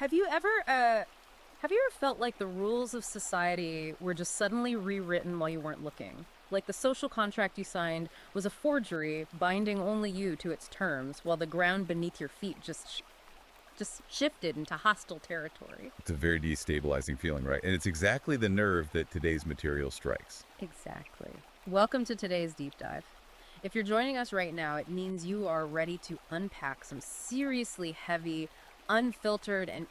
Have you ever felt like the rules of society were just suddenly rewritten while you weren't looking? Like the social contract you signed was a forgery binding only you to its terms, while the ground beneath your feet just shifted into hostile territory. It's a very destabilizing feeling, right? And it's exactly the nerve that today's material strikes. Exactly. Welcome to today's deep dive. If you're joining us right now, it means you are ready to unpack some seriously heavy, unfiltered, and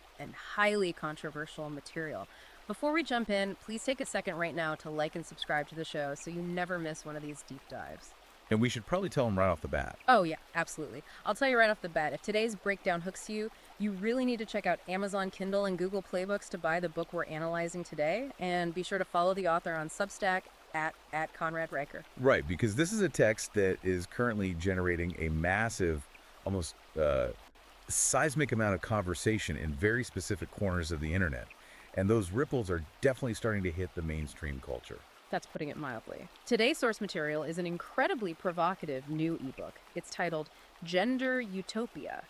highly controversial material. Before we jump in, please take a second right now to like and subscribe to the show so you never miss one of these deep dives. And we should probably tell them right off the bat. Oh, yeah, absolutely. I'll tell you right off the bat, if today's breakdown hooks you, you really need to check out Amazon Kindle and Google Playbooks to buy the book we're analyzing today, and be sure to follow the author on Substack at Conrad Riker. Right, because this is a text that is currently generating a massive, almost seismic amount of conversation in very specific corners of the internet. And those ripples are definitely starting to hit the mainstream culture. That's putting it mildly. Today's source material is an incredibly provocative new ebook. It's titled Gender Utopia,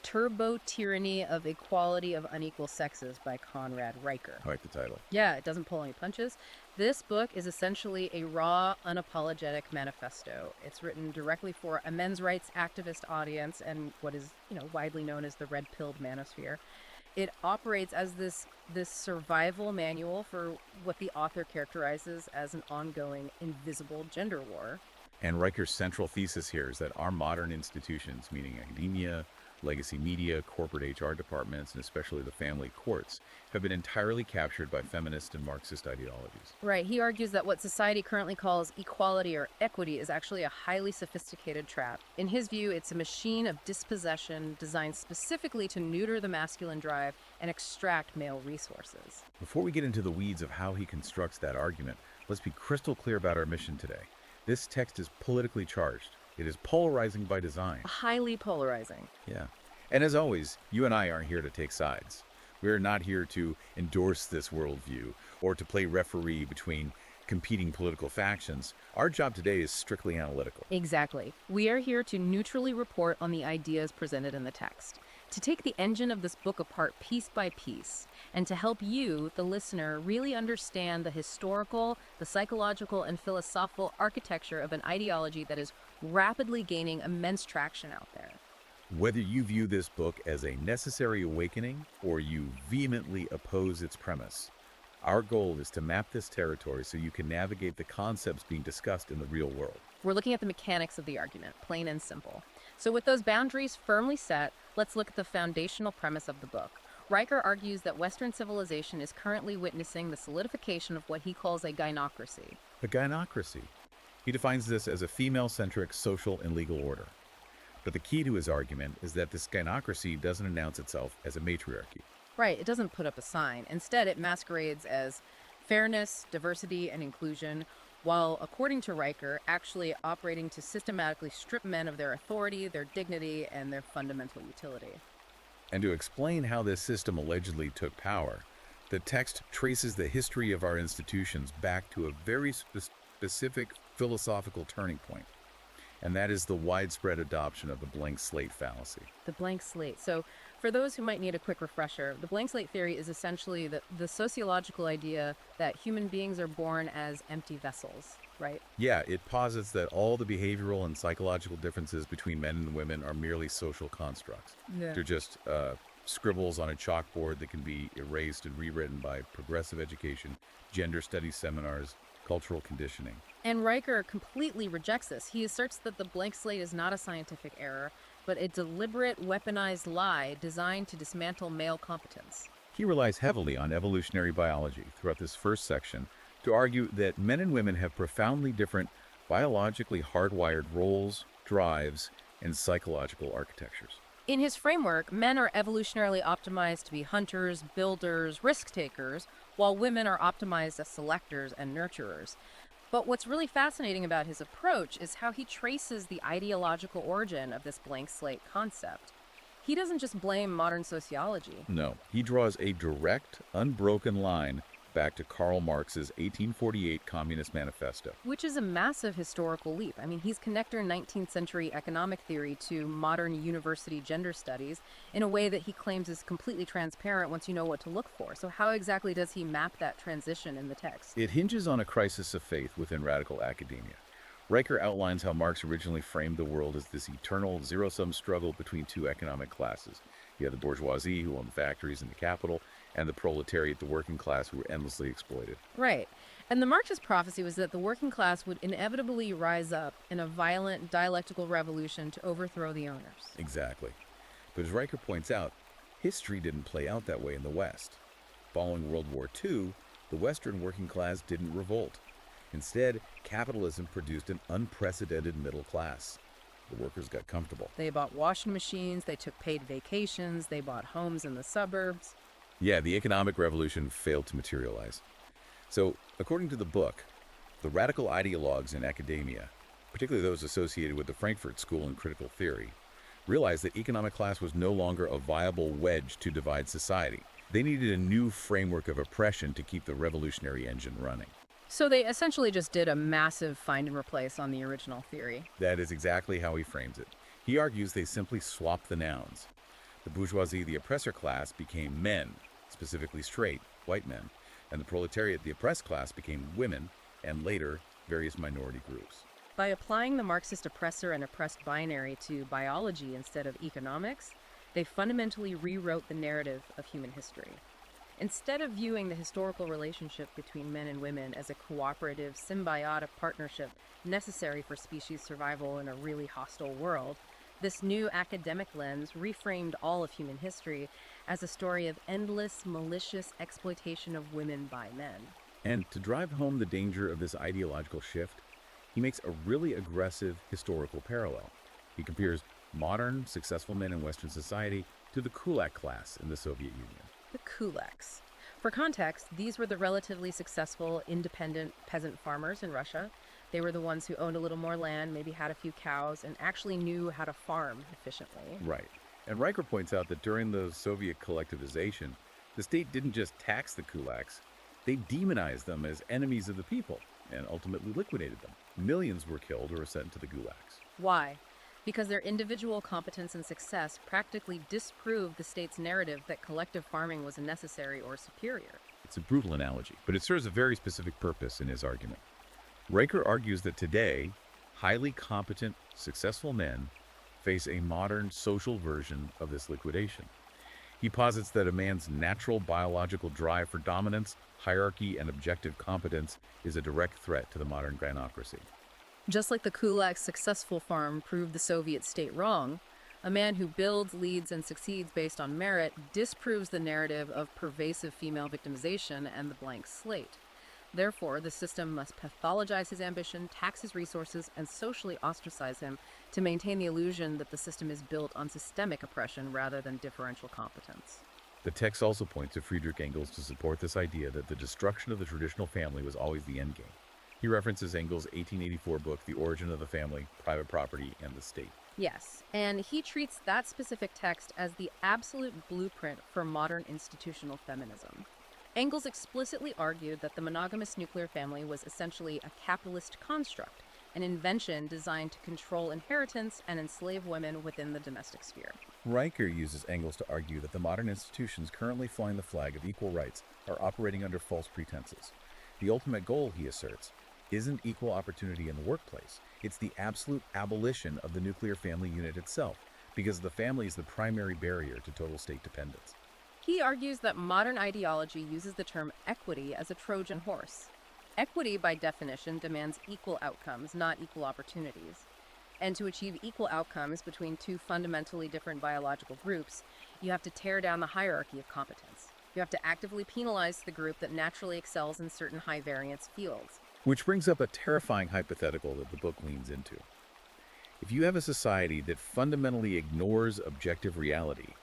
Turbo Tyranny of Equality of Unequal Sexes by Conrad Riker. I like the title. Yeah, it doesn't pull any punches. This book is essentially a raw, unapologetic manifesto. It's written directly for a men's rights activist audience and what is, widely known as the red-pilled manosphere. It operates as this survival manual for what the author characterizes as an ongoing invisible gender war. And Riker's central thesis here is that our modern institutions, meaning academia, legacy media, corporate HR departments, and especially the family courts, have been entirely captured by feminist and Marxist ideologies. Right. He argues that what society currently calls equality or equity is actually a highly sophisticated trap. In his view, it's a machine of dispossession designed specifically to neuter the masculine drive and extract male resources. Before we get into the weeds of how he constructs that argument, let's be crystal clear about our mission today. This text is politically charged. It is polarizing by design. Highly polarizing. Yeah. And as always, you and I aren't here to take sides. We're not here to endorse this worldview or to play referee between competing political factions. Our job today is strictly analytical. Exactly. We are here to neutrally report on the ideas presented in the text, to take the engine of this book apart piece by piece, and to help you, the listener, really understand the historical, the psychological, and philosophical architecture of an ideology that is rapidly gaining immense traction out there. Whether you view this book as a necessary awakening or you vehemently oppose its premise, our goal is to map this territory so you can navigate the concepts being discussed in the real world. We're looking at the mechanics of the argument, plain and simple. So with those boundaries firmly set, let's look at the foundational premise of the book. Riker argues that Western civilization is currently witnessing the solidification of what he calls a gynocracy. A gynocracy. He defines this as a female-centric social and legal order. But the key to his argument is that this gynocracy doesn't announce itself as a matriarchy. Right, it doesn't put up a sign. Instead, it masquerades as fairness, diversity, and inclusion, while, according to Riker, actually operating to systematically strip men of their authority, their dignity, and their fundamental utility. And to explain how this system allegedly took power, the text traces the history of our institutions back to a very specific philosophical turning point. And that is the widespread adoption of the blank slate fallacy. The blank slate. So, for those who might need a quick refresher, the blank slate theory is essentially the sociological idea that human beings are born as empty vessels, right? Yeah, it posits that all the behavioral and psychological differences between men and women are merely social constructs. Yeah. They're just scribbles on a chalkboard that can be erased and rewritten by progressive education, gender studies seminars, cultural conditioning. And Riker completely rejects this. He asserts that the blank slate is not a scientific error, but a deliberate, weaponized lie designed to dismantle male competence. He relies heavily on evolutionary biology throughout this first section to argue that men and women have profoundly different biologically hardwired roles, drives, and psychological architectures. In his framework, men are evolutionarily optimized to be hunters, builders, risk-takers, while women are optimized as selectors and nurturers. But what's really fascinating about his approach is how he traces the ideological origin of this blank slate concept. He doesn't just blame modern sociology. No, he draws a direct, unbroken line back to Karl Marx's 1848 Communist Manifesto. Which is a massive historical leap. I mean, he's connecting 19th century economic theory to modern university gender studies in a way that he claims is completely transparent once you know what to look for. So, how exactly does he map that transition in the text? It hinges on a crisis of faith within radical academia. Riker outlines how Marx originally framed the world as this eternal zero-sum struggle between two economic classes. You have the bourgeoisie, who owned factories and the capital, and the proletariat, the working class, who were endlessly exploited. Right. And the Marxist prophecy was that the working class would inevitably rise up in a violent dialectical revolution to overthrow the owners. Exactly. But as Riker points out, history didn't play out that way in the West. Following World War II, the Western working class didn't revolt. Instead, capitalism produced an unprecedented middle class. The workers got comfortable. They bought washing machines, they took paid vacations, they bought homes in the suburbs. Yeah, the economic revolution failed to materialize. So, according to the book, the radical ideologues in academia, particularly those associated with the Frankfurt School in critical theory, realized that economic class was no longer a viable wedge to divide society. They needed a new framework of oppression to keep the revolutionary engine running. So they essentially just did a massive find and replace on the original theory. That is exactly how he frames it. He argues they simply swapped the nouns. The bourgeoisie, the oppressor class, became men, specifically straight, white men, and the proletariat, the oppressed class, became women, and later, various minority groups. By applying the Marxist oppressor and oppressed binary to biology instead of economics, they fundamentally rewrote the narrative of human history. Instead of viewing the historical relationship between men and women as a cooperative, symbiotic partnership necessary for species survival in a really hostile world, this new academic lens reframed all of human history as a story of endless, malicious exploitation of women by men. And to drive home the danger of this ideological shift, he makes a really aggressive historical parallel. He compares modern, successful men in Western society to the kulak class in the Soviet Union. The kulaks. For context, these were the relatively successful, independent peasant farmers in Russia. They were the ones who owned a little more land, maybe had a few cows, and actually knew how to farm efficiently. Right. And Riker points out that during the Soviet collectivization, the state didn't just tax the kulaks, they demonized them as enemies of the people and ultimately liquidated them. Millions were killed or sent to the gulags. Why? Because their individual competence and success practically disproved the state's narrative that collective farming was necessary or superior. It's a brutal analogy, but it serves a very specific purpose in his argument. Riker argues that today, highly competent, successful men face a modern social version of this liquidation. He posits that a man's natural biological drive for dominance, hierarchy, and objective competence is a direct threat to the modern granocracy. Just like the kulak's successful farm proved the Soviet state wrong, a man who builds, leads, and succeeds based on merit disproves the narrative of pervasive female victimization and the blank slate. Therefore, the system must pathologize his ambition, tax his resources, and socially ostracize him to maintain the illusion that the system is built on systemic oppression rather than differential competence. The text also points to Friedrich Engels to support this idea that the destruction of the traditional family was always the endgame. He references Engels' 1884 book, The Origin of the Family, Private Property, and the State. Yes, and he treats that specific text as the absolute blueprint for modern institutional feminism. Engels explicitly argued that the monogamous nuclear family was essentially a capitalist construct, an invention designed to control inheritance and enslave women within the domestic sphere. Riker uses Engels to argue that the modern institutions currently flying the flag of equal rights are operating under false pretenses. The ultimate goal, he asserts, isn't equal opportunity in the workplace. It's the absolute abolition of the nuclear family unit itself, because the family is the primary barrier to total state dependence. He argues that modern ideology uses the term equity as a Trojan horse. Equity, by definition, demands equal outcomes, not equal opportunities. And to achieve equal outcomes between two fundamentally different biological groups, you have to tear down the hierarchy of competence. You have to actively penalize the group that naturally excels in certain high-variance fields. Which brings up a terrifying hypothetical that the book leans into. If you have a society that fundamentally ignores objective reality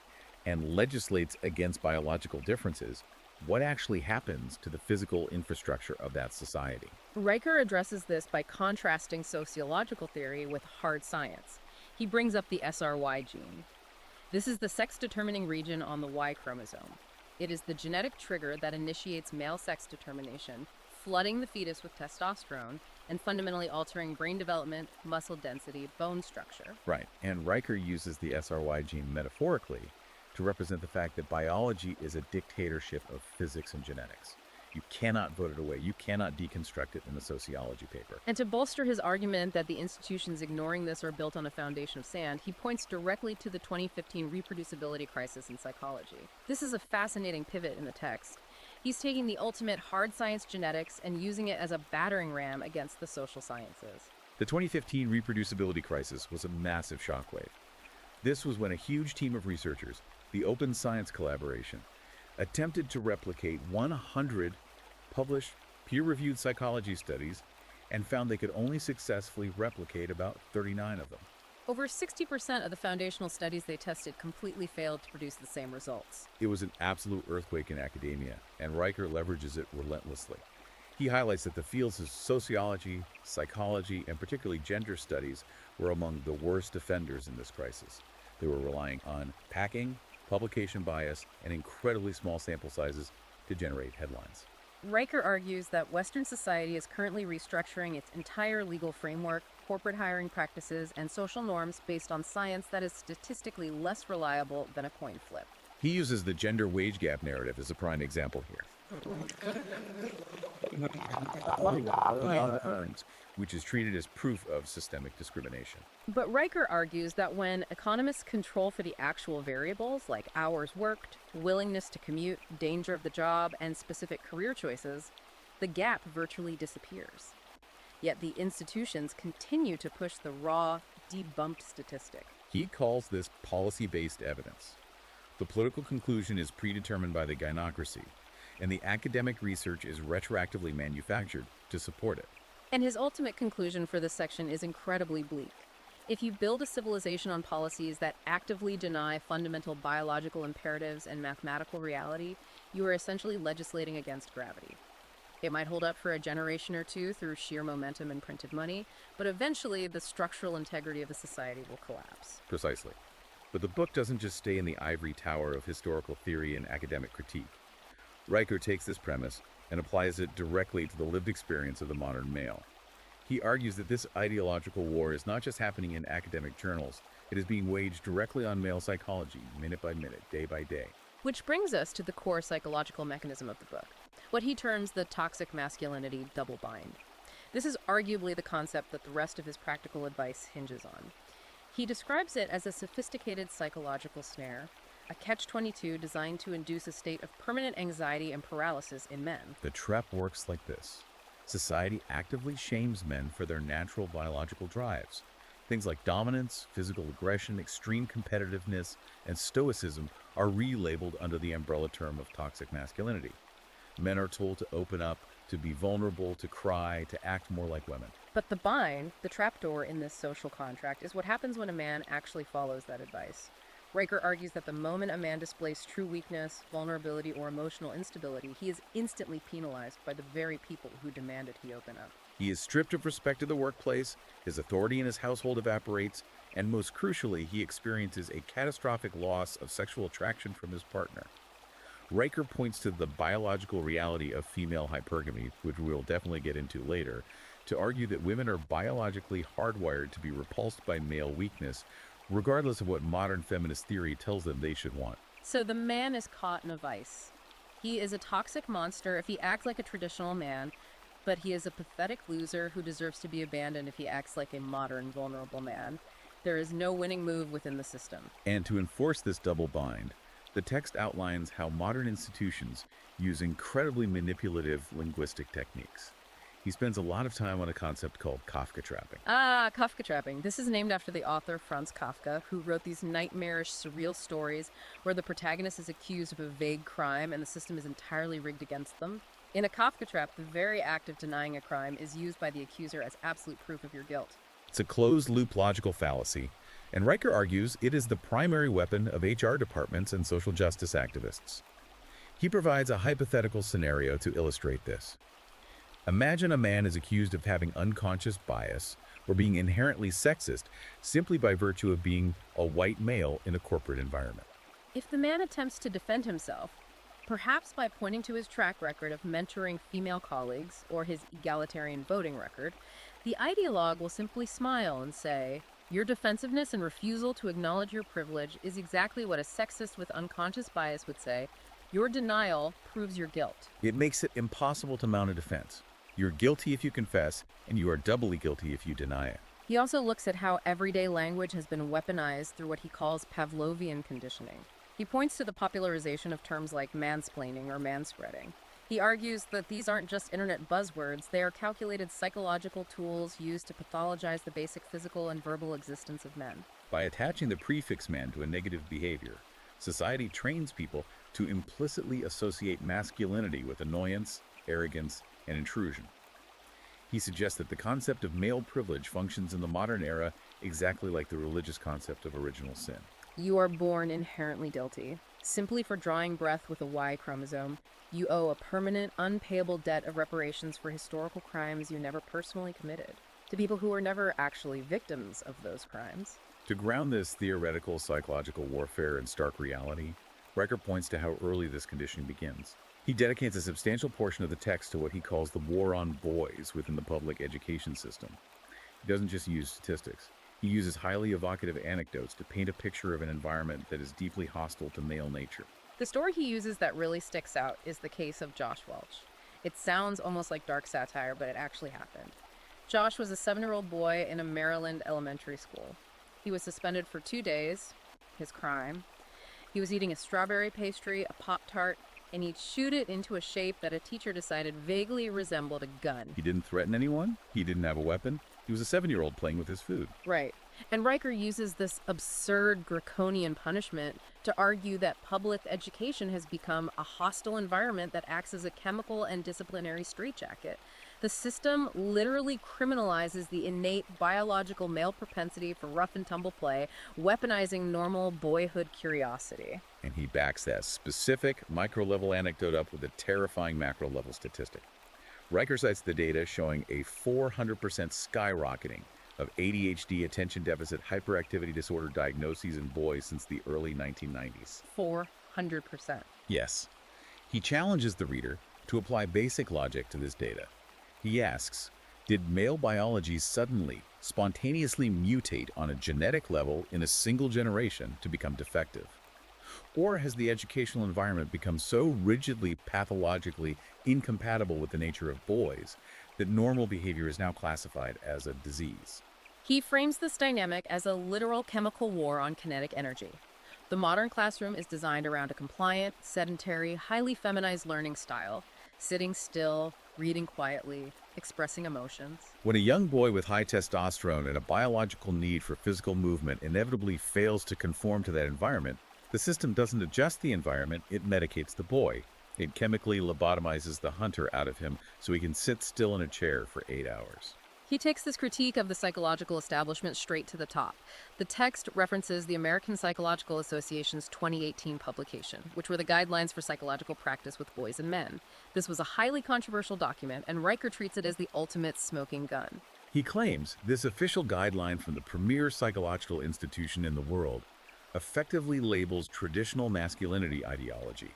and legislates against biological differences, what actually happens to the physical infrastructure of that society? Riker addresses this by contrasting sociological theory with hard science. He brings up the SRY gene. This is the sex-determining region on the Y chromosome. It is the genetic trigger that initiates male sex determination, flooding the fetus with testosterone and fundamentally altering brain development, muscle density, bone structure. Right, and Riker uses the SRY gene metaphorically to represent the fact that biology is a dictatorship of physics and genetics. You cannot vote it away. You cannot deconstruct it in a sociology paper. And to bolster his argument that the institutions ignoring this are built on a foundation of sand, he points directly to the 2015 reproducibility crisis in psychology. This is a fascinating pivot in the text. He's taking the ultimate hard science genetics and using it as a battering ram against the social sciences. The 2015 reproducibility crisis was a massive shockwave. This was when a huge team of researchers, the Open Science Collaboration, attempted to replicate 100 published peer-reviewed psychology studies and found they could only successfully replicate about 39 of them. Over 60% of the foundational studies they tested completely failed to produce the same results. It was an absolute earthquake in academia, and Riker leverages it relentlessly. He highlights that the fields of sociology, psychology, and particularly gender studies were among the worst offenders in this crisis. They were relying on packing, publication bias, and incredibly small sample sizes to generate headlines. Riker argues that Western society is currently restructuring its entire legal framework, corporate hiring practices, and social norms based on science that is statistically less reliable than a coin flip. He uses the gender wage gap narrative as a prime example here, which is treated as proof of systemic discrimination. But Riker argues that when economists control for the actual variables like hours worked, willingness to commute, danger of the job, and specific career choices, the gap virtually disappears. Yet the institutions continue to push the raw, debunked statistic. He calls this policy-based evidence. The political conclusion is predetermined by the gynocracy, and the academic research is retroactively manufactured to support it. And his ultimate conclusion for this section is incredibly bleak. If you build a civilization on policies that actively deny fundamental biological imperatives and mathematical reality, you are essentially legislating against gravity. It might hold up for a generation or two through sheer momentum and printed money, but eventually the structural integrity of a society will collapse. Precisely. But the book doesn't just stay in the ivory tower of historical theory and academic critique. Riker takes this premise and applies it directly to the lived experience of the modern male. He argues that this ideological war is not just happening in academic journals, it is being waged directly on male psychology, minute by minute, day by day. Which brings us to the core psychological mechanism of the book, what he terms the toxic masculinity double bind. This is arguably the concept that the rest of his practical advice hinges on. He describes it as a sophisticated psychological snare, a catch-22 designed to induce a state of permanent anxiety and paralysis in men. The trap works like this. Society actively shames men for their natural biological drives. Things like dominance, physical aggression, extreme competitiveness, and stoicism are relabeled under the umbrella term of toxic masculinity. Men are told to open up, to be vulnerable, to cry, to act more like women. But the bind, the trapdoor in this social contract, is what happens when a man actually follows that advice. Riker argues that the moment a man displays true weakness, vulnerability, or emotional instability, he is instantly penalized by the very people who demanded he open up. He is stripped of respect in the workplace, his authority in his household evaporates, and most crucially, he experiences a catastrophic loss of sexual attraction from his partner. Riker points to the biological reality of female hypergamy, which we'll definitely get into later, to argue that women are biologically hardwired to be repulsed by male weakness, regardless of what modern feminist theory tells them they should want. So the man is caught in a vice. He is a toxic monster if he acts like a traditional man, but he is a pathetic loser who deserves to be abandoned if he acts like a modern, vulnerable man. There is no winning move within the system. And to enforce this double bind, the text outlines how modern institutions use incredibly manipulative linguistic techniques. He spends a lot of time on a concept called Kafka trapping. Kafka trapping. This is named after the author Franz Kafka, who wrote these nightmarish, surreal stories where the protagonist is accused of a vague crime and the system is entirely rigged against them. In a Kafka trap, the very act of denying a crime is used by the accuser as absolute proof of your guilt. It's a closed-loop logical fallacy, and Riker argues it is the primary weapon of HR departments and social justice activists. He provides a hypothetical scenario to illustrate this. Imagine a man is accused of having unconscious bias or being inherently sexist simply by virtue of being a white male in a corporate environment. If the man attempts to defend himself, Perhaps by pointing to his track record of mentoring female colleagues or his egalitarian voting record, the ideologue will simply smile and say, "Your defensiveness and refusal to acknowledge your privilege is exactly what a sexist with unconscious bias would say. Your denial proves your guilt." It makes it impossible to mount a defense. You're guilty if you confess, and you are doubly guilty if you deny it. He also looks at how everyday language has been weaponized through what he calls Pavlovian conditioning. He points to the popularization of terms like mansplaining or manspreading. He argues that these aren't just internet buzzwords, they are calculated psychological tools used to pathologize the basic physical and verbal existence of men. By attaching the prefix man to a negative behavior, society trains people to implicitly associate masculinity with annoyance, arrogance, and intrusion. He suggests that the concept of male privilege functions in the modern era exactly like the religious concept of original sin. You are born inherently guilty. Simply for drawing breath with a Y chromosome, you owe a permanent, unpayable debt of reparations for historical crimes you never personally committed, to people who were never actually victims of those crimes. To ground this theoretical psychological warfare in stark reality, Riker points to how early this conditioning begins. He dedicates a substantial portion of the text to what he calls the war on boys within the public education system. He doesn't just use statistics. He uses highly evocative anecdotes to paint a picture of an environment that is deeply hostile to male nature. The story he uses that really sticks out is the case of Josh Welch. It sounds almost like dark satire, but it actually happened. Josh was a 7-year-old boy in a Maryland elementary school. He was suspended for 2 days. His crime: he was eating a strawberry pastry, a Pop-Tart, and he'd shoot it into a shape that a teacher decided vaguely resembled a gun. He didn't threaten anyone. He didn't have a weapon. He was a 7-year-old playing with his food. Right. And Riker uses this absurd draconian punishment to argue that public education has become a hostile environment that acts as a chemical and disciplinary straitjacket. The system literally criminalizes the innate biological male propensity for rough and tumble play, weaponizing normal boyhood curiosity. And he backs that specific micro-level anecdote up with a terrifying macro-level statistic. Riker cites the data showing a 400% skyrocketing of ADHD, attention deficit hyperactivity disorder diagnoses in boys since the early 1990s. 400%. Yes. He challenges the reader to apply basic logic to this data. He asks, did male biology suddenly, spontaneously mutate on a genetic level in a single generation to become defective? Or has the educational environment become so rigidly pathologically incompatible with the nature of boys that normal behavior is now classified as a disease? He frames this dynamic as a literal chemical war on kinetic energy. The modern classroom is designed around a compliant, sedentary, highly feminized learning style: sitting still, reading quietly, expressing emotions. When a young boy with high testosterone and a biological need for physical movement inevitably fails to conform to that environment, the system doesn't adjust the environment, it medicates the boy. It chemically lobotomizes the hunter out of him so he can sit still in a chair for 8 hours. He takes this critique of the psychological establishment straight to the top. The text references the American Psychological Association's 2018 publication, which were the guidelines for psychological practice with boys and men. This was a highly controversial document, and Riker treats it as the ultimate smoking gun. He claims this official guideline from the premier psychological institution in the world effectively labels traditional masculinity ideology,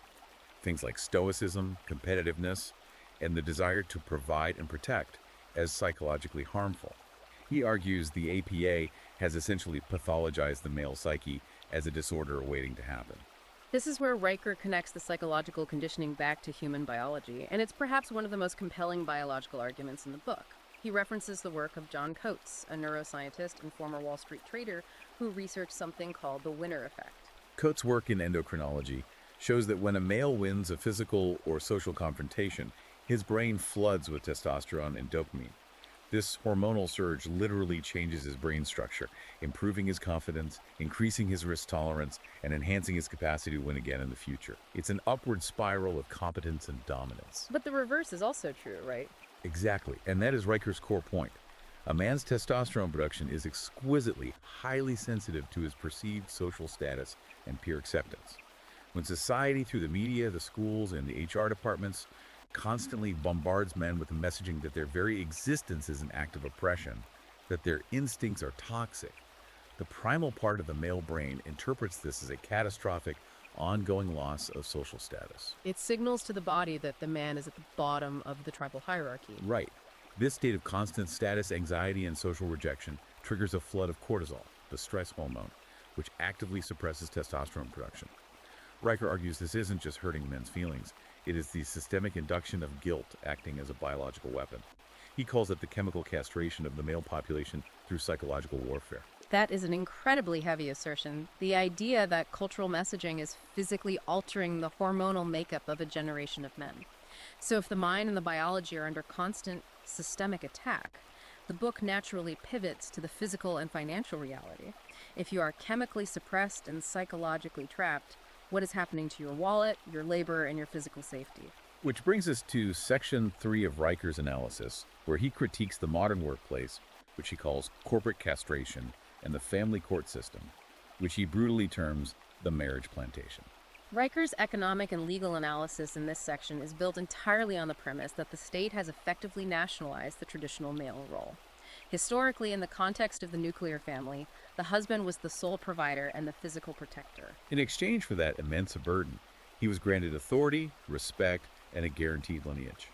things like stoicism, competitiveness, and the desire to provide and protect, as psychologically harmful. He argues the APA has essentially pathologized the male psyche as a disorder awaiting to happen. This is where Riker connects the psychological conditioning back to human biology, and it's perhaps one of the most compelling biological arguments in the book. He references the work of John Coates, a neuroscientist and former Wall Street trader who researched something called the winner effect. Coates' work in endocrinology shows that when a male wins a physical or social confrontation, his brain floods with testosterone and dopamine. This hormonal surge literally changes his brain structure, improving his confidence, increasing his risk tolerance, and enhancing his capacity to win again in the future. It's an upward spiral of competence and dominance. But the reverse is also true, right? Exactly, and that is Riker's core point. A man's testosterone production is exquisitely, highly sensitive to his perceived social status and peer acceptance. When society, through the media, the schools, and the HR departments, constantly bombards men with the messaging that their very existence is an act of oppression, that their instincts are toxic, the primal part of the male brain interprets this as a catastrophic, ongoing loss of social status. It signals to the body that the man is at the bottom of the tribal hierarchy. Right. This state of constant status anxiety and social rejection triggers a flood of cortisol, the stress hormone, which actively suppresses testosterone production. Riker argues this isn't just hurting men's feelings, it is the systemic induction of guilt acting as a biological weapon. He calls it the chemical castration of the male population through psychological warfare. That is an incredibly heavy assertion. The idea that cultural messaging is physically altering the hormonal makeup of a generation of men. So if the mind and the biology are under constant systemic attack, the book naturally pivots to the physical and financial reality. If you are chemically suppressed and psychologically trapped, what is happening to your wallet, your labor, and your physical safety? Which brings us to section 3 of Riker's analysis, where he critiques the modern workplace, which he calls corporate castration, and the family court system, which he brutally terms the marriage plantation. Riker's economic and legal analysis in this section is built entirely on the premise that the state has effectively nationalized the traditional male role. Historically, in the context of the nuclear family, the husband was the sole provider and the physical protector. In exchange for that immense burden, he was granted authority, respect, and a guaranteed lineage.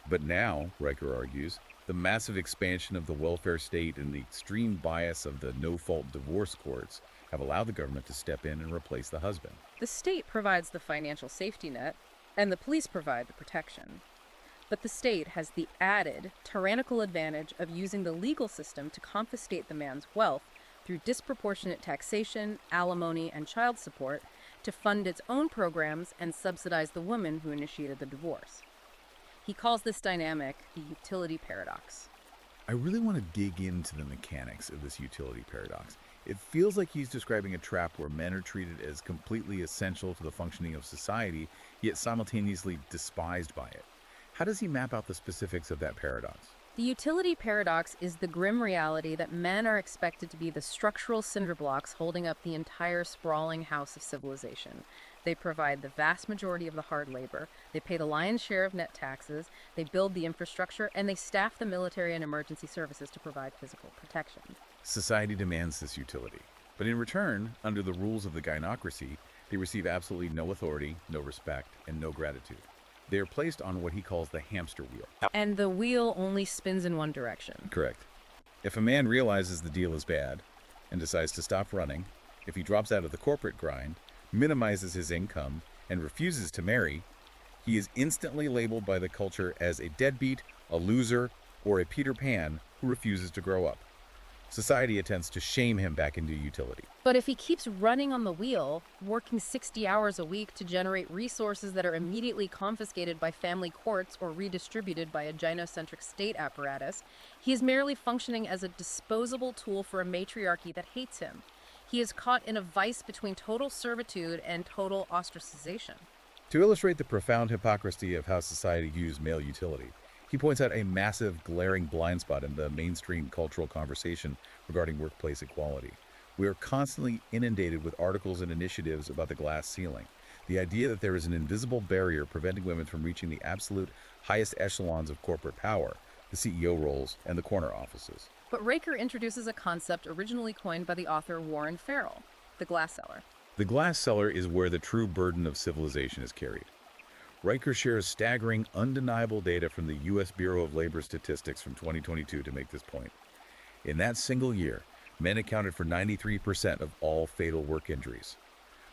But now, Riker argues, the massive expansion of the welfare state and the extreme bias of the no-fault divorce courts have allowed the government to step in and replace the husband. The state provides the financial safety net, and the police provide the protection. But the state has the added, tyrannical advantage of using the legal system to confiscate the man's wealth through disproportionate taxation, alimony, and child support to fund its own programs and subsidize the woman who initiated the divorce. He calls this dynamic the utility paradox. I really want to dig into the mechanics of this utility paradox. It feels like he's describing a trap where men are treated as completely essential to the functioning of society, yet simultaneously despised by it. How does he map out the specifics of that paradox? The utility paradox is the grim reality that men are expected to be the structural cinder blocks holding up the entire sprawling house of civilization. They provide the vast majority of the hard labor, they pay the lion's share of net taxes, they build the infrastructure, and they staff the military and emergency services to provide physical protection. Society demands this utility, but in return, under the rules of the gynocracy, they receive absolutely no authority, no respect, and no gratitude. They are placed on what he calls the hamster wheel. And the wheel only spins in one direction. Correct. If a man realizes the deal is bad and decides to stop running, if he drops out of the corporate grind, minimizes his income, and refuses to marry, he is instantly labeled by the culture as a deadbeat, a loser, or a Peter Pan who refuses to grow up. Society attempts to shame him back into utility. But if he keeps running on the wheel, working 60 hours a week to generate resources that are immediately confiscated by family courts or redistributed by a gynocentric state apparatus, he is merely functioning as a disposable tool for a matriarchy that hates him. He is caught in a vice between total servitude and total ostracization. To illustrate the profound hypocrisy of how society views male utility, he points out a massive, glaring blind spot in the mainstream cultural conversation regarding workplace equality. We are constantly inundated with articles and initiatives about the glass ceiling, the idea that there is an invisible barrier preventing women from reaching the absolute highest echelons of corporate power, the CEO roles, and the corner offices. But Riker introduces a concept originally coined by the author Warren Farrell, the glass cellar. The glass cellar is where the true burden of civilization is carried. Riker shares staggering, undeniable data from the U.S. Bureau of Labor Statistics from 2022 to make this point. In that single year, men accounted for 93% of all fatal work injuries.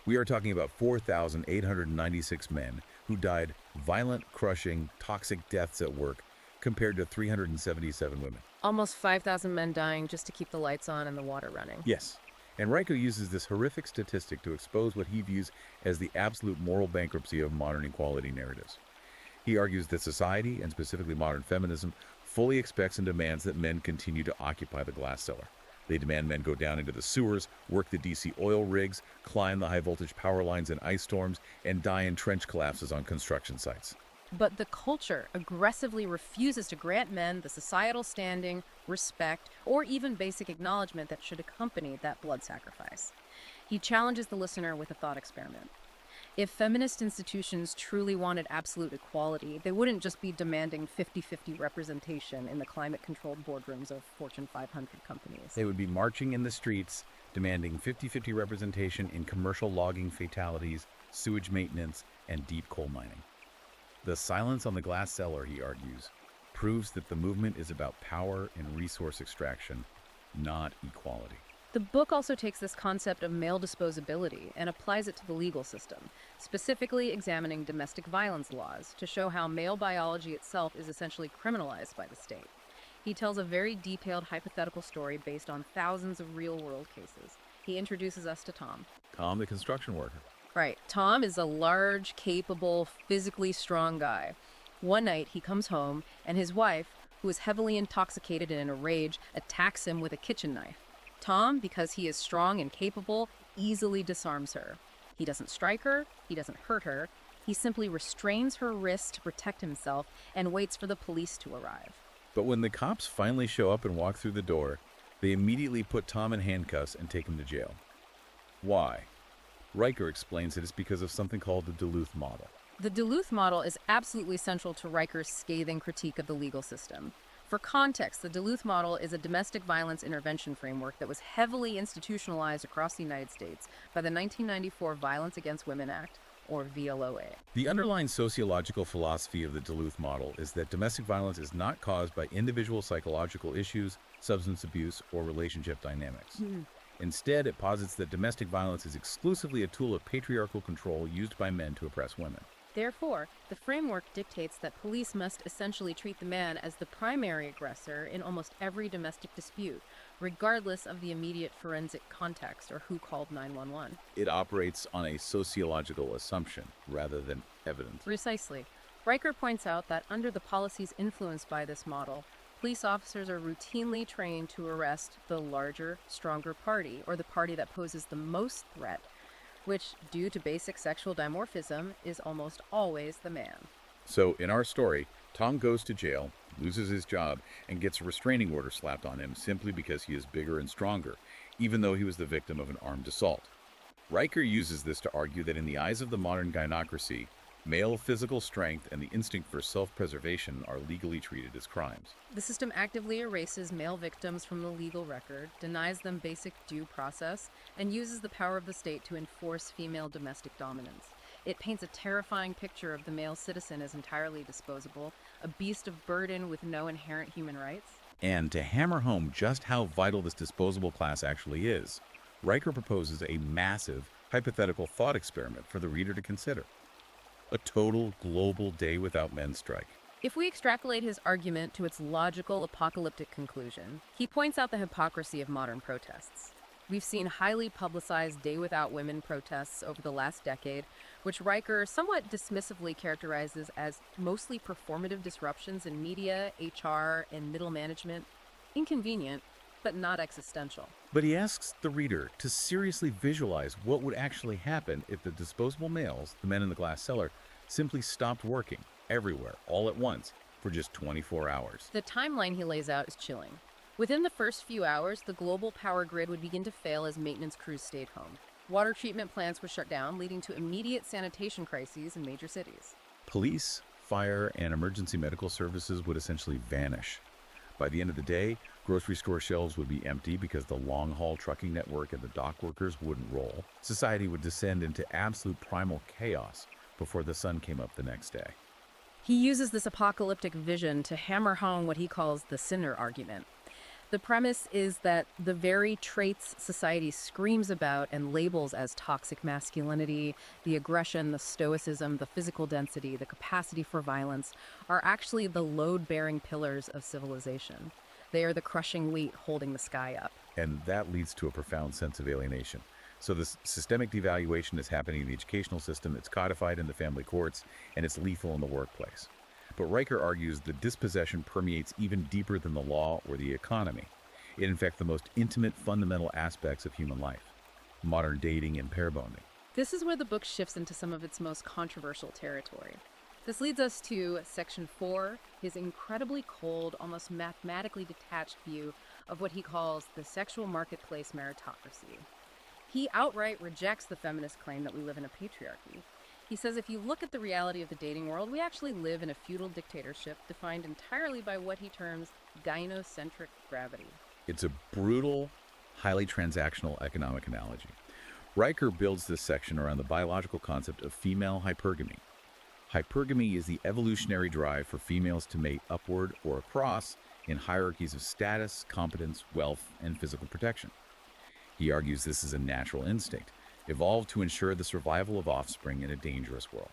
We are talking about 4,896 men who died violent, crushing, toxic deaths at work, compared to 377 women. Almost 5,000 men dying just to keep the lights on and the water running. Yes. And Riker uses this horrific statistic to expose what he views as the absolute moral bankruptcy of modern equality narratives. He argues that society, and specifically modern feminism, fully expects and demands that men continue to occupy the glass cellar. They demand men go down into the sewers, work the DC oil rigs, climb the high-voltage power lines in ice storms, and die in trench collapses on construction sites. But the culture aggressively refuses to grant men the societal standing, respect, or even basic acknowledgement that should accompany that blood sacrifice. He challenges the listener with a thought experiment. If feminist institutions truly wanted absolute equality, they wouldn't just be demanding 50-50 representation in the climate-controlled boardrooms of Fortune 500 companies. They would be marching in the streets, demanding 50-50 representation in commercial logging fatalities, sewage maintenance, and deep coal mining. The silence on the glass cellar, he argues, proves that the movement is about power and resource extraction, not equality. The book also takes this concept of male disposability and applies it to the legal system, specifically examining domestic violence laws to show how male biology itself is essentially criminalized by the state. He tells a very detailed hypothetical story based on thousands of real-world cases. He introduces us to Tom. Tom, the construction worker. Right. Tom is a large, capable, physically strong guy. One night, he comes home, and his wife, who is heavily intoxicated and in a rage, attacks him with a kitchen knife. Tom, because he is strong and capable, easily disarms her. He doesn't strike her, he doesn't hurt her, he simply restrains her wrist to protect himself and waits for the police to arrive. But when the cops finally show up and walk through the door, they immediately put Tom in handcuffs and take him to jail. Why? Riker explains that it's because of something called the Duluth model. The Duluth model is absolutely central to Riker's scathing critique of the legal system. For context, the Duluth model is a domestic violence intervention framework that was heavily institutionalized across the United States by the 1994 Violence Against Women Act, or VLOA. The underlying sociological philosophy of the Duluth model is that domestic violence is not caused by individual psychological issues, substance abuse, or relationship dynamics. Instead, it posits that domestic violence is exclusively a tool of patriarchal control used by men to oppress women. Therefore, the framework dictates that police must essentially treat the man as the primary aggressor in almost every domestic dispute, regardless of the immediate forensic context or who called 911. It operates on a sociological assumption rather than evidence. Precisely. Riker points out that under the policies influenced by this model, police officers are routinely trained to arrest the larger, stronger party, or the party that poses the most threat, which, due to basic sexual dimorphism, is almost always the man. So, in our story, Tom goes to jail, loses his job, and gets a restraining order slapped on him simply because he is bigger and stronger, even though he was the victim of an armed assault. Riker uses this to argue that in the eyes of the modern gynocracy, male physical strength and the instinct for self-preservation are legally treated as crimes. The system actively erases male victims from the legal record, denies them basic due process, and uses the power of the state to enforce female domestic dominance. It paints a terrifying picture of the male citizen as entirely disposable, a beast of burden with no inherent human rights. And to hammer home just how vital this disposable class actually is, Riker proposes a massive, hypothetical thought experiment for the reader to consider. A total global day without men strike. If we extrapolate his argument to its logical apocalyptic conclusion, he points out the hypocrisy of modern protests. We've seen highly publicized Day Without Women protests over the last decade, which Riker somewhat dismissively characterizes as mostly performative disruptions in media, HR, and middle management. Inconvenient, but not existential. But he asks the reader to seriously visualize what would actually happen if the disposable males, the men in the glass cellar, simply stopped working everywhere, all at once, for just 24 hours. The timeline he lays out is chilling. Within the first few hours, the global power grid would begin to fail as maintenance crews stayed home. Water treatment plants would shut down, leading to immediate sanitation crises in major cities. Police, fire, and emergency medical services would essentially vanish. By the end of the day, grocery store shelves would be empty because the long-haul trucking network and the dock workers wouldn't roll. Society would descend into absolute primal chaos before the sun came up the next day. He uses this apocalyptic vision to hammer home what he calls the sinner argument. The premise is that the very traits society screams about and labels as toxic masculinity, the aggression, the stoicism, the physical density, the capacity for violence, are actually the load-bearing pillars of civilization. They are the crushing weight holding the sky up. And that leads to a profound sense of alienation. So this systemic devaluation is happening in the educational system, it's codified in the family courts, and it's lethal in the workplace. But Riker argues that dispossession permeates even deeper than the law or the economy. It infects the most intimate, fundamental aspects of human life, modern dating and pair bonding. This is where the book shifts into some of its most controversial territory. This leads us to Section 4, his incredibly cold, almost mathematically detached view of what he calls the sexual marketplace meritocracy. He outright rejects the feminist claim that we live in a patriarchy. He says if you look at the reality of the dating world, we actually live in a feudal dictatorship defined entirely by what he terms gynocentric gravity. It's a brutal, highly transactional economic analogy. Riker builds this section around the biological concept of female hypergamy. Hypergamy is the evolutionary drive for females to mate upward or across in hierarchies of status, competence, wealth, and physical protection. He argues this is a natural instinct, evolved to ensure the survival of offspring in a dangerous world.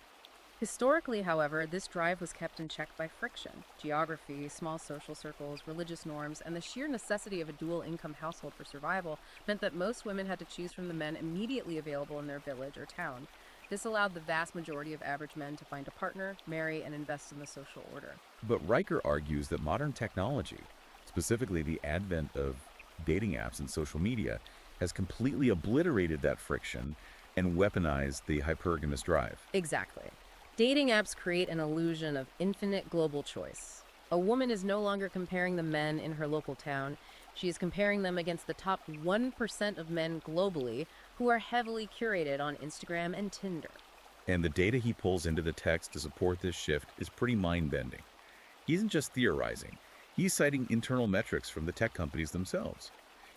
Historically, however, this drive was kept in check by friction. Geography, small social circles, religious norms, and the sheer necessity of a dual income household for survival meant that most women had to choose from the men immediately available in their village or town. This allowed the vast majority of average men to find a partner, marry, and invest in the social order. But Riker argues that modern technology, specifically the advent of dating apps and social media, has completely obliterated that friction and weaponized the hypergamous drive. Exactly. Dating apps create an illusion of infinite global choice. A woman is no longer comparing the men in her local town. She is comparing them against the top 1% of men globally who are heavily curated on Instagram and Tinder. And the data he pulls into the text to support this shift is pretty mind-bending. He isn't just theorizing, he's citing internal metrics from the tech companies themselves.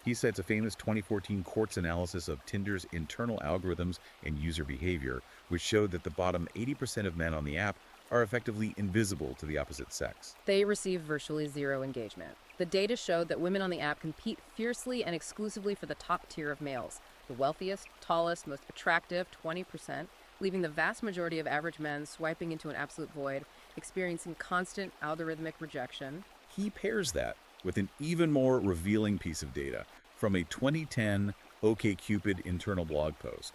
He cites a famous 2014 Quartz analysis of Tinder's internal algorithms and user behavior, which showed that the bottom 80% of men on the app are effectively invisible to the opposite sex. They receive virtually zero engagement. The data showed that women on the app compete fiercely and exclusively for the top tier of males, the wealthiest, tallest, most attractive 20%, leaving the vast majority of average men swiping into an absolute void, experiencing constant algorithmic rejection. He pairs that with an even more revealing piece of data from a 2010 OkCupid internal blog post.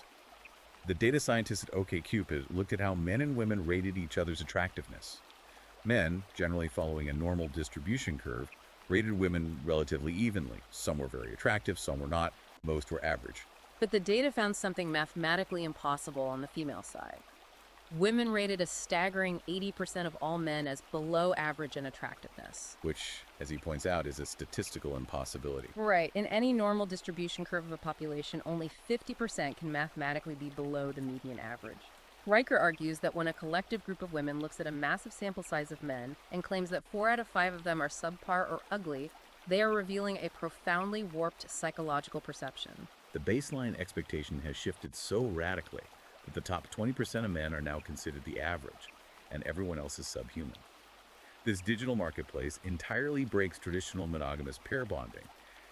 The data scientists at OkCupid looked at how men and women rated each other's attractiveness. Men, generally following a normal distribution curve, rated women relatively evenly. Some were very attractive, some were not, most were average. But the data found something mathematically impossible on the female side. Women rated a staggering 80% of all men as below average in attractiveness. Which, as he points out, is a statistical impossibility. Right. In any normal distribution curve of a population, only 50% can mathematically be below the median average. Riker argues that when a collective group of women looks at a massive sample size of men and claims that 4 out of 5 of them are subpar or ugly, they are revealing a profoundly warped psychological perception. The baseline expectation has shifted so radically that the top 20% of men are now considered the average, and everyone else is subhuman. This digital marketplace entirely breaks traditional monogamous pair bonding.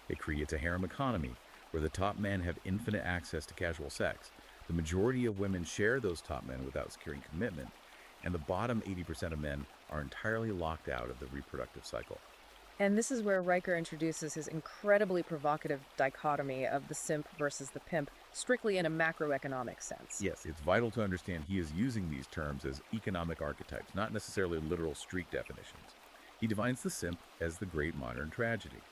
It creates a harem economy where the top men have infinite access to casual sex. The majority of women share those top men without securing commitment, and the bottom 80% of men are entirely locked out of the reproductive cycle. And this is where Riker introduces his incredibly provocative dichotomy of the simp versus the pimp, strictly in a macroeconomic sense. Yes, it's vital to understand he is using these terms as economic archetypes, not necessarily literal street definitions. He defines the simp as the great modern tragedy.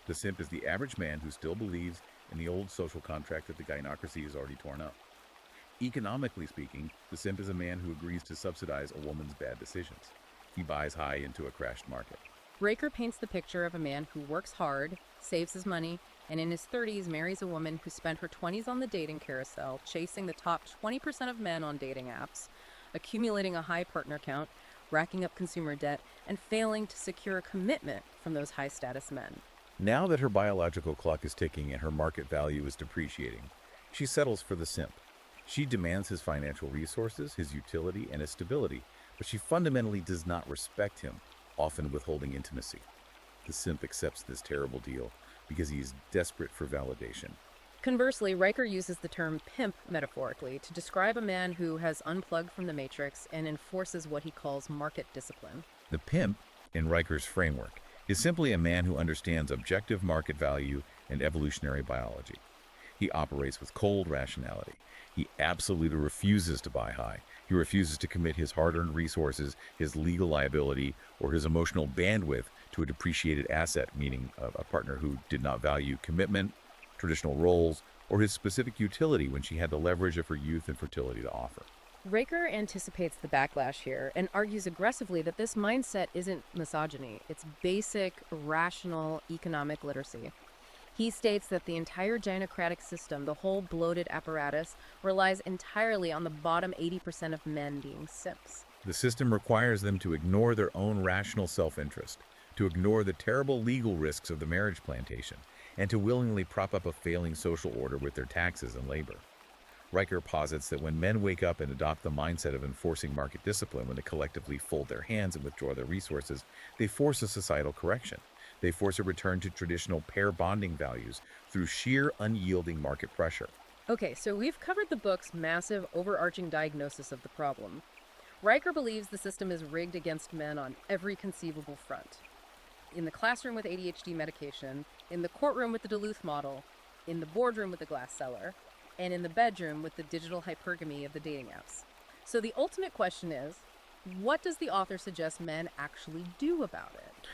The simp is the average man who still believes in the old social contract that the gynocracy is already torn up. Economically speaking, the simp is a man who agrees to subsidize a woman's bad decisions. He buys high into a crashed market. Riker paints the picture of a man who works hard, saves his money, and in his 30s marries a woman who spent her 20s on the dating carousel, chasing the top 20% of men on dating apps, accumulating a high partner count, racking up consumer debt, and failing to secure a commitment from those high-status men. Now that her biological clock is ticking and her market value is depreciating, she settles for the simp. She demands his financial resources, his utility, and his stability, but she fundamentally does not respect him, often withholding intimacy. The simp accepts this terrible deal because he is desperate for validation. Conversely, Riker uses the term pimp metaphorically to describe a man who has unplugged from the matrix and enforces what he calls market discipline. The pimp, in Riker's framework, is simply a man who understands objective market value and evolutionary biology. He operates with cold rationality. He absolutely refuses to buy high. He refuses to commit his hard-earned resources, his legal liability, or his emotional bandwidth to a depreciated asset, meaning a partner who did not value commitment, traditional roles, or his specific utility when she had the leverage of her youth and fertility to offer. Riker anticipates the backlash here and argues aggressively that this mindset isn't misogyny, it's basic, rational economic literacy. He states that the entire gynocratic system, the whole bloated apparatus, relies entirely on the bottom 80% of men being simps. The system requires them to ignore their own rational self-interest, to ignore the terrible legal risks of the marriage plantation, and to willingly prop up a failing social order with their taxes and labor. Riker posits that when men wake up and adopt the mindset of enforcing market discipline, when they collectively fold their hands and withdraw their resources, they force a societal correction. They force a return to traditional pair bonding values through sheer unyielding market pressure. Okay, so we've covered the book's massive, overarching diagnosis of the problem. Riker believes the system is rigged against men on every conceivable front. In the classroom with ADHD medication, in the courtroom with the Duluth model, in the boardroom with the glass cellar, and in the bedroom with the digital hypergamy of the dating apps. So the ultimate question is, what does the author suggest men actually do about it?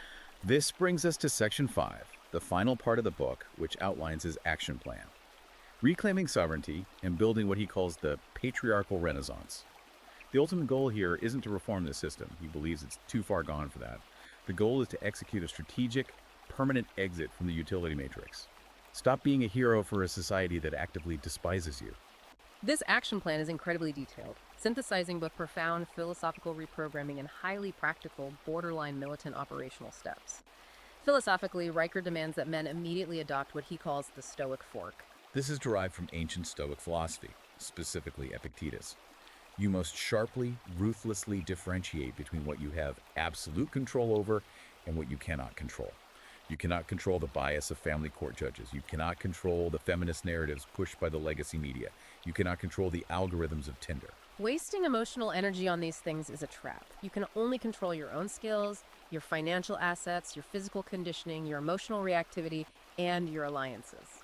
This brings us to Section 5, the final part of the book, which outlines his action plan. Reclaiming sovereignty and building what he calls the patriarchal renaissance. The ultimate goal here isn't to reform the system. He believes it's too far gone for that. The goal is to execute a strategic, permanent exit from the utility matrix. Stop being a hero for a society that actively despises you. This action plan is incredibly detailed, synthesizing both profound philosophical reprogramming and highly practical, borderline militant operational steps. Philosophically, Riker demands that men immediately adopt what he calls the Stoic fork. This is derived from ancient Stoic philosophy, specifically Epictetus. You must sharply, ruthlessly differentiate between what you have absolute control over and what you cannot control. You cannot control the bias of family court judges. You cannot control the feminist narratives pushed by the legacy media. You cannot control the algorithms of Tinder. Wasting emotional energy on these things is a trap. You can only control your own skills, your financial assets, your physical conditioning, your emotional reactivity, and your alliances.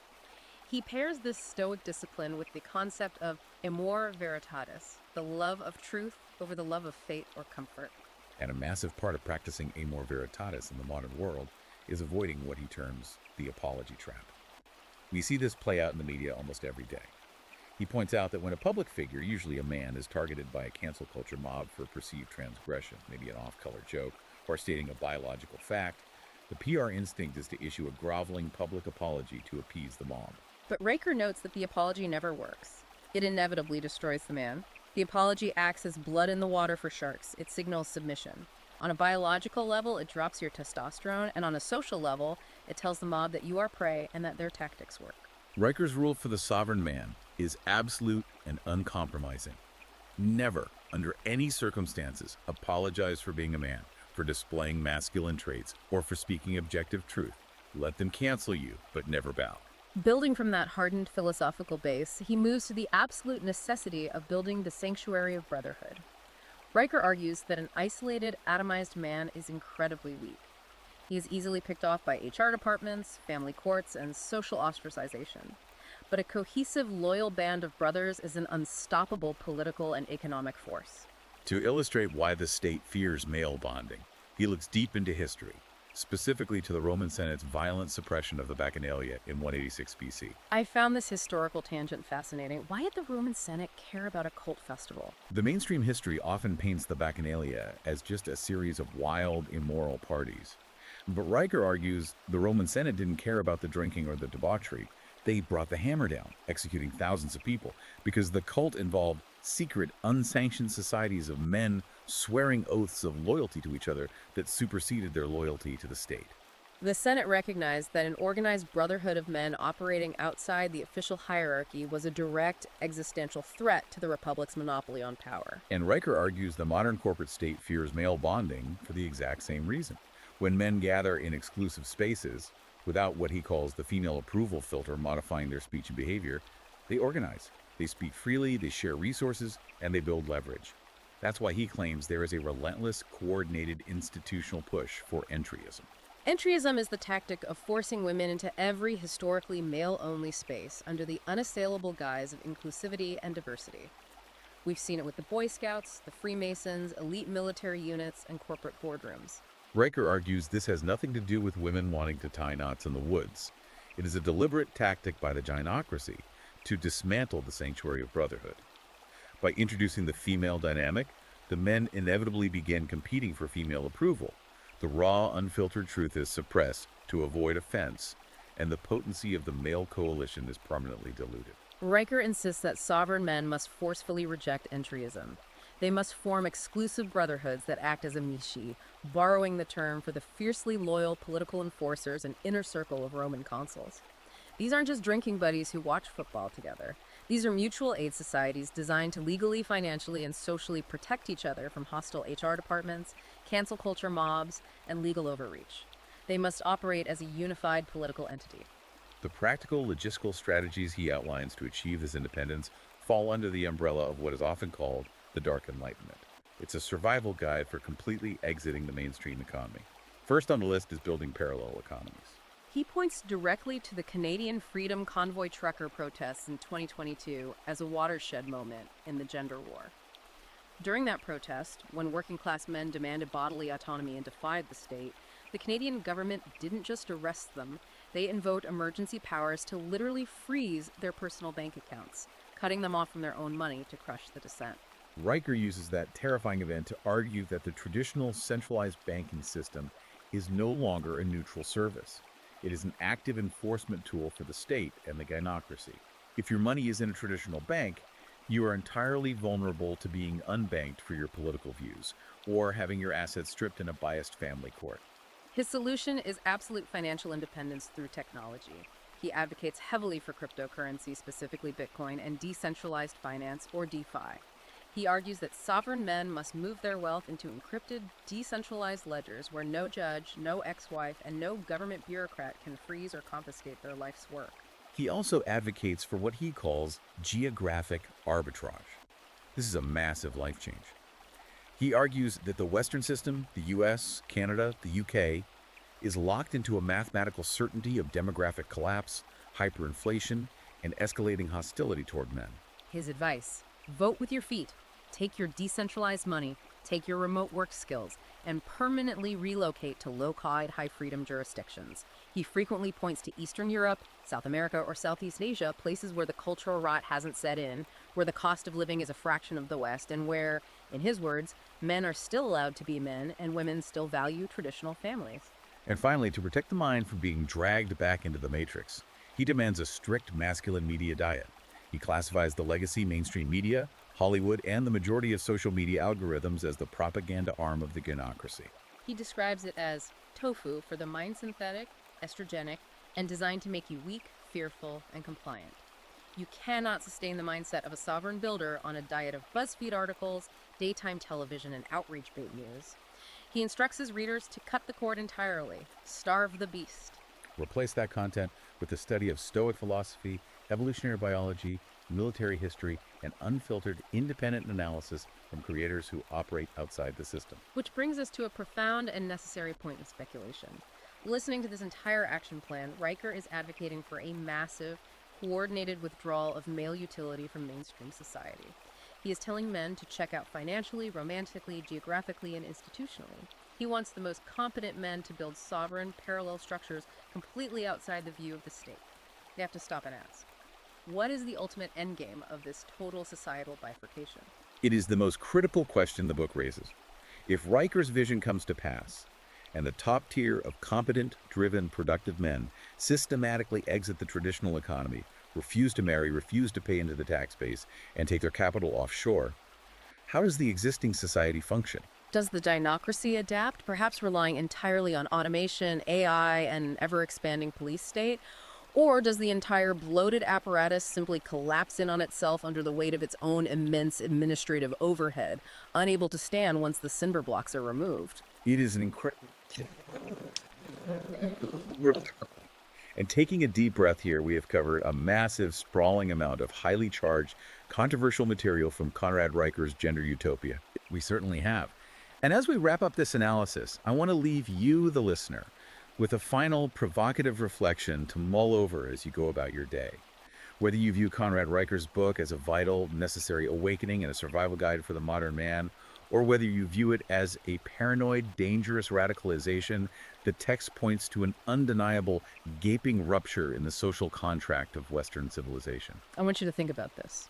He pairs this Stoic discipline with the concept of amor veritatis, the love of truth over the love of fate or comfort. And a massive part of practicing amor veritatis in the modern world is avoiding what he terms the apology trap. We see this play out in the media almost every day. He points out that when a public figure, usually a man, is targeted by a cancel culture mob for perceived transgression, maybe an off-color joke, or stating a biological fact, the PR instinct is to issue a groveling public apology to appease the mob. But Riker notes that the apology never works. It inevitably destroys the man. The apology acts as blood in the water for sharks. It signals submission. On a biological level, it drops your testosterone, and on a social level, it tells the mob that you are prey and that their tactics work. Riker's rule for the sovereign man is absolute and uncompromising. Never, under any circumstances, apologize for being a man, for displaying masculine traits, or for speaking objective truth. Let them cancel you, but never bow. Building from that hardened philosophical base, he moves to the absolute necessity of building the sanctuary of brotherhood. Riker argues that an isolated, atomized man is incredibly weak. He is easily picked off by HR departments, family courts, and social ostracization. But a cohesive, loyal band of brothers is an unstoppable political and economic force. To illustrate why the state fears male bonding, he looks deep into history, specifically to the Roman Senate's violent suppression of the Bacchanalia in 186 BC. I found this historical tangent fascinating. Why did the Roman Senate care about a cult festival? The mainstream history often paints the Bacchanalia as just a series of wild, immoral parties. But Riker argues the Roman Senate didn't care about the drinking or the debauchery. They brought the hammer down, executing thousands of people, because the cult involved secret, unsanctioned societies of men swearing oaths of loyalty to each other that superseded their loyalty to the state. The Senate recognized that an organized brotherhood of men operating outside the official hierarchy was a direct existential threat to the Republic's monopoly on power. And Riker argues the modern corporate state fears male bonding for the exact same reason. When men gather in exclusive spaces, without what he calls the female approval filter modifying their speech and behavior, they organize. They speak freely, they share resources, and they build leverage. That's why he claims there is a relentless, coordinated institutional push for entryism. Entryism is the tactic of forcing women into every historically male-only space under the unassailable guise of inclusivity and diversity. We've seen it with the Boy Scouts, the Freemasons, elite military units, and corporate boardrooms. Riker argues this has nothing to do with women wanting to tie knots in the woods. It is a deliberate tactic by the gynocracy to dismantle the sanctuary of brotherhood. By introducing the female dynamic, the men inevitably begin competing for female approval. The raw, unfiltered truth is suppressed to avoid offense, and the potency of the male coalition is permanently diluted. Riker insists that sovereign men must forcefully reject entryism. They must form exclusive brotherhoods that act as a mishi, borrowing the term for the fiercely loyal political enforcers and inner circle of Roman consuls. These aren't just drinking buddies who watch football together. These are mutual aid societies designed to legally, financially, and socially protect each other from hostile HR departments, cancel culture mobs, and legal overreach. They must operate as a unified political entity. The practical logistical strategies he outlines to achieve this independence fall under the umbrella of what is often called the Dark Enlightenment. It's a survival guide for completely exiting the mainstream economy. First on the list is building parallel economies. He points directly to the Canadian Freedom Convoy trucker protests in 2022 as a watershed moment in the gender war. During that protest, when working class men demanded bodily autonomy and defied the state, the Canadian government didn't just arrest them, they invoked emergency powers to literally freeze their personal bank accounts, cutting them off from their own money to crush the dissent. Riker uses that terrifying event to argue that the traditional centralized banking system is no longer a neutral service. It is an active enforcement tool for the state and the gynocracy. If your money is in a traditional bank, you are entirely vulnerable to being unbanked for your political views or having your assets stripped in a biased family court. His solution is absolute financial independence through technology. He advocates heavily for cryptocurrency, specifically Bitcoin, and decentralized finance, or DeFi. He argues that sovereign men must move their wealth into encrypted, decentralized ledgers where no judge, no ex-wife, and no government bureaucrat can freeze or confiscate their life's work. He also advocates for what he calls geographic arbitrage. This is a massive life change. He argues that the Western system, the US, Canada, the UK, is locked into a mathematical certainty of demographic collapse, hyperinflation, and escalating hostility toward men. His advice: vote with your feet, take your decentralized money, take your remote work skills, and permanently relocate to low-cost, high-freedom jurisdictions. He frequently points to Eastern Europe, South America, or Southeast Asia, places where the cultural rot hasn't set in, where the cost of living is a fraction of the West, and where, in his words, men are still allowed to be men and women still value traditional families. And finally, to protect the mind from being dragged back into the matrix, he demands a strict masculine media diet. He classifies the legacy mainstream media, Hollywood, and the majority of social media algorithms as the propaganda arm of the gynocracy. He describes it as tofu for the mind synthetic, estrogenic, and designed to make you weak, fearful, and compliant. You cannot sustain the mindset of a sovereign builder on a diet of BuzzFeed articles, daytime television, and outreach bait news. He instructs his readers to cut the cord entirely, starve the beast. Replace that content with the study of Stoic philosophy, evolutionary biology, military history, and unfiltered independent analysis from creators who operate outside the system. Which brings us to a profound and necessary point of speculation. Listening to this entire action plan, Riker is advocating for a massive, coordinated withdrawal of male utility from mainstream society. He is telling men to check out financially, romantically, geographically, and institutionally. He wants the most competent men to build sovereign, parallel structures completely outside the view of the state. They have to stop and ask, what is the ultimate endgame of this total societal bifurcation? It is the most critical question the book raises. If Riker's vision comes to pass, and the top tier of competent, driven, productive men systematically exit the traditional economy, refuse to marry, refuse to pay into the tax base, and take their capital offshore, how does the existing society function? Does the gynocracy adapt, perhaps relying entirely on automation, AI, and ever-expanding police state? Or does the entire bloated apparatus simply collapse in on itself under the weight of its own immense administrative overhead, unable to stand once the cinder blocks are removed? It is an incredible... And taking a deep breath here, we have covered a massive, sprawling amount of highly charged, controversial material from Conrad Riker's Gender Utopia. We certainly have. And as we wrap up this analysis, I want to leave you, the listener, with a final provocative reflection to mull over as you go about your day. Whether you view Conrad Riker's book as a vital, necessary awakening and a survival guide for the modern man, or whether you view it as a paranoid, dangerous radicalization, the text points to an undeniable, gaping rupture in the social contract of Western civilization. I want you to think about this.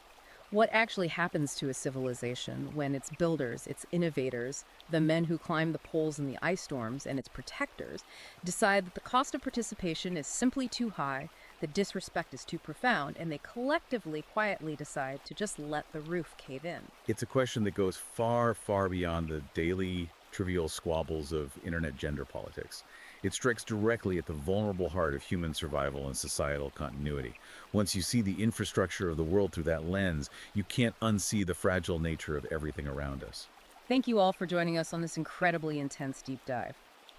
What actually happens to a civilization when its builders, its innovators, the men who climb the poles in the ice storms, and its protectors decide that the cost of participation is simply too high, The disrespect is too profound, and they collectively, quietly decide to just let the roof cave in. It's a question that goes far, far beyond the daily trivial squabbles of internet gender politics. It strikes directly at the vulnerable heart of human survival and societal continuity. Once you see the infrastructure of the world through that lens, you can't unsee the fragile nature of everything around us. Thank you all for joining us on this incredibly intense deep dive.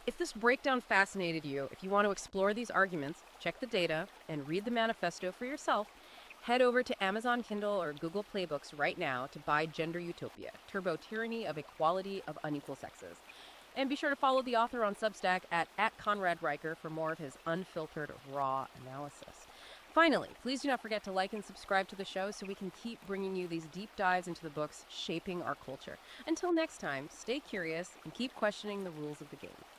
If this breakdown fascinated you, if you want to explore these arguments, check the data, and read the manifesto for yourself, head over to Amazon Kindle or Google Playbooks right now to buy Gender Utopia, Turbo Tyranny of Equality of Unequal Sexes. And be sure to follow the author on Substack at Conrad Riker for more of his unfiltered, raw analysis. Finally, please do not forget to like and subscribe to the show so we can keep bringing you these deep dives into the books shaping our culture. Until next time, stay curious and keep questioning the rules of the game.